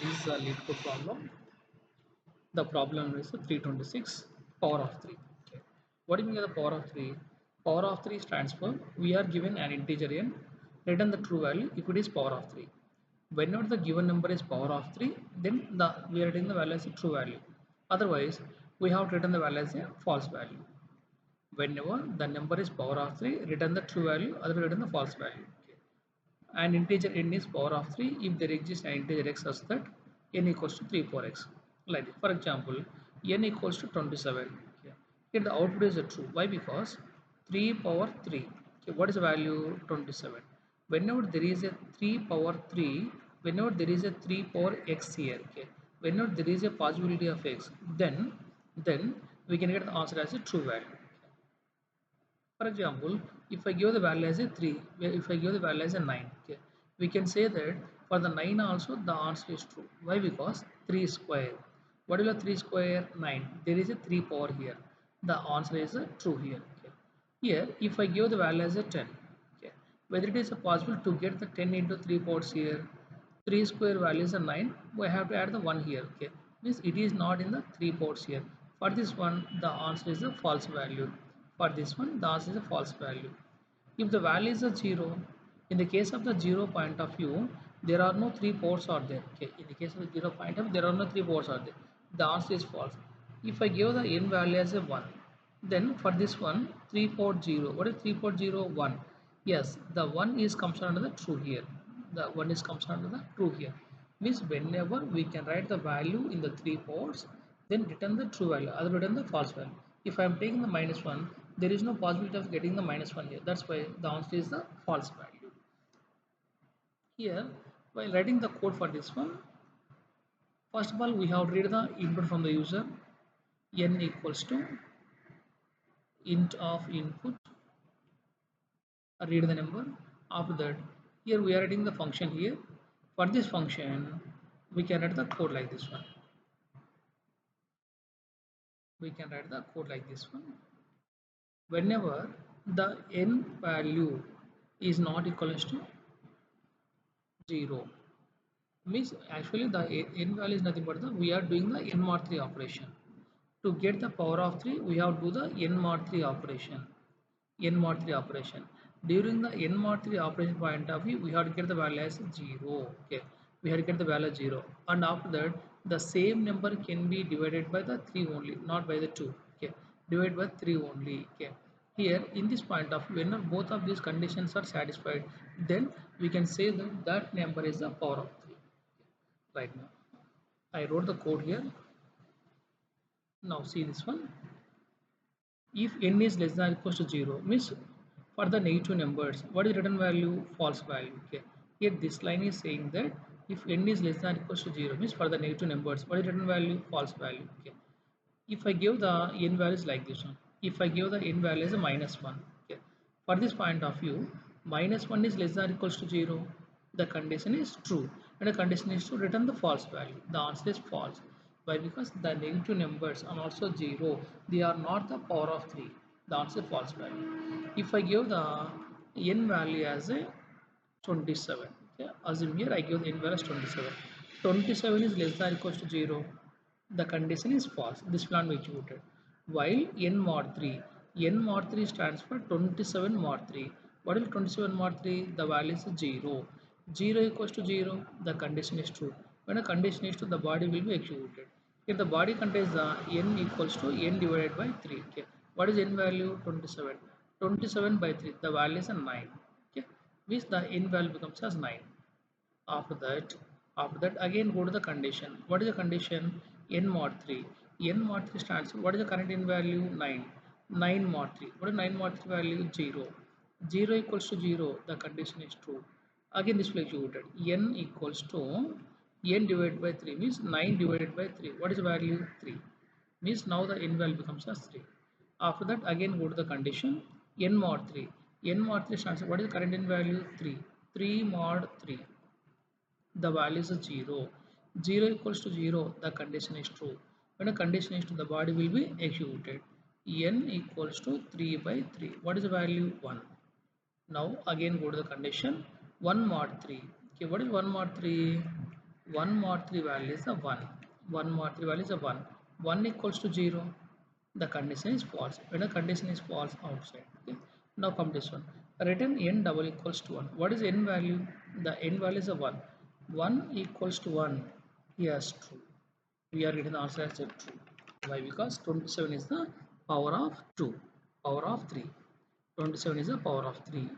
This is a lead code problem. The problem is 326 power of 3. Okay. What do you mean by the power of 3? Power of 3 stands for we are given an integer n, return the true value if it is power of 3. Whenever the given number is power of 3, then we are writing the value as a true value. Otherwise, we have to return the value as a false value. Whenever the number is power of 3, return the true value, otherwise return the false value. Okay. And integer n is power of 3 if there exists an integer x such that n equals to 3 power x. Like for example, n equals to 27. Okay. Here the output is true. Why? Because 3 power 3. Okay. What is the value? 27. Whenever there is a 3 power 3, whenever there is a 3 power x here, okay, whenever there is a possibility of x, then we can get the answer as a true value. For example, if I give the value as a 3, if I give the value as a 9, okay, we can say that for the 9 also the answer is true. Why? Because 3 square. What is a 3 square? 9. There is a 3 power here. The answer is a true here. Okay. Here, if I give the value as a 10, okay, whether it is possible to get the 10 into 3 powers here, 3 square value is a 9, we have to add the 1 here. Okay, means it is not in the 3 ports here. For this one, the answer is a false value. For this one, the answer is a false value. If the value is a 0, in the case of the 0 point of view, there are no 3 ports are there. Okay, in the case of the 0 point of view, there are no 3 ports are there. The answer is false. If I give the n value as a 1, then for this one, 3 port 0. What is 3 port 0? 1. Yes, the 1 is comes under the true here. The 1 is comes under the true here. Means whenever we can write the value in the 3 ports, then return the true value, other return the false value. If I am taking the minus 1, there is no possibility of getting the minus 1 here. That's why the answer is the false value. Here, while writing the code for this one, first of all, we have to read the input from the user. N equals to int of input, read the number. After that, here we are writing the function here. For this function, we can write the code like this one. We can write the code like this one. Whenever the n value is not equal to 0, means actually the n value is nothing but we are doing the n mod 3 operation. To get the power of 3, we have to do the n mod 3 operation. N mod 3 operation. During the n mod 3 operation point of view, we have to get the value as 0. Okay, we have to get the value 0, and after that the same number can be divided by the 3 only, not by the 2. Okay, divided by 3 only. Okay, here in this point of view, when both of these conditions are satisfied, then we can say that that number is the power of 3. Right now, I wrote the code here. Now see this one. If n is less than or equals to 0, means for the negative numbers, what is return value? False value. Okay. Here this line is saying that if n is less than or equals to 0, means for the negative numbers, what is return value? False value. Okay. If I give the n values like this one, if I give the n value as a minus 1, okay, for this point of view, minus 1 is less than or equals to 0, the condition is true, and the condition is to return the false value. The answer is false. Why? Because the negative numbers are also 0, they are not the power of 3. The answer is false value. If I give the n value as a 27, okay, assume here I give the n value as 27. 27 is less than or equals to 0, the condition is false. This will not be executed. While n mod 3, n mod 3 stands for 27 mod 3. What is 27 mod 3? The value is 0. 0 equals to 0, the condition is true. When a condition is true, the body will be executed. If the body contains the n equals to n divided by 3. Okay. What is n value? 27. 27 by 3, the value is a 9. Okay. Means the n value becomes as 9. After that again go to the condition. What is the condition? N mod 3. N mod 3 stands for, what is the current in value? 9. 9 mod 3. What is 9 mod 3 value? 0. 0 equals to 0, the condition is true. Again this will executed. N equals to n divided by 3, means 9 divided by 3. What is the value? 3. Means now the n value becomes as 3. After that again go to the condition. N mod 3. N mod 3 stands for, what is the current in value? 3. 3 mod 3, the value is 0. 0 equals to 0, the condition is true. When a condition is true, the body will be executed. N equals to 3 by 3. What is the value? 1. Now again go to the condition. 1 mod 3. Okay, what is 1 mod 3? 1 mod 3 value is a 1. 1 mod 3 value is a 1. 1 equals to 0. The condition is false. When the condition is false outside. Okay. Now come this one. Return n double equals to 1. What is n value? The n value is a 1. 1 equals to 1. Yes, true. We are getting the answer as a true. Why? Because 27 is the power of 2. Power of 3. 27 is the power of 3.